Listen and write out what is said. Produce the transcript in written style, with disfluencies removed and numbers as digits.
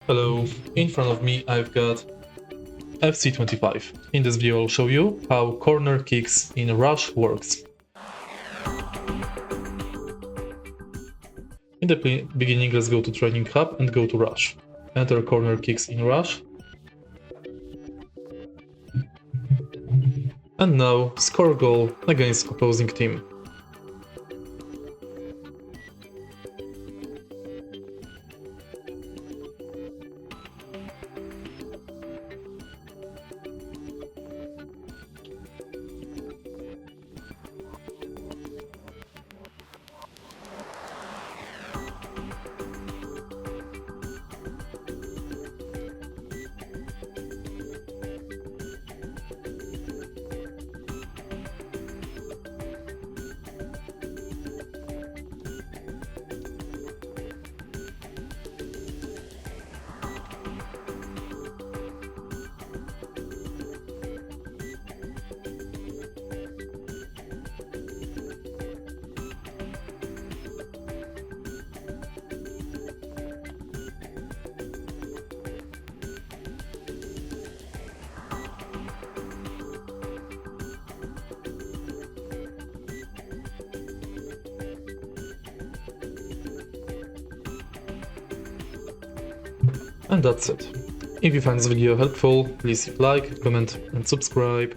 Hello, in front of me I've got FC25. In this video I'll show you how corner kicks in Rush works. In the beginning, let's go to Training Hub and go to Rush. Enter corner kicks in Rush. And now score a goal against opposing team. And that's it. If you find this video helpful, please like, comment and subscribe.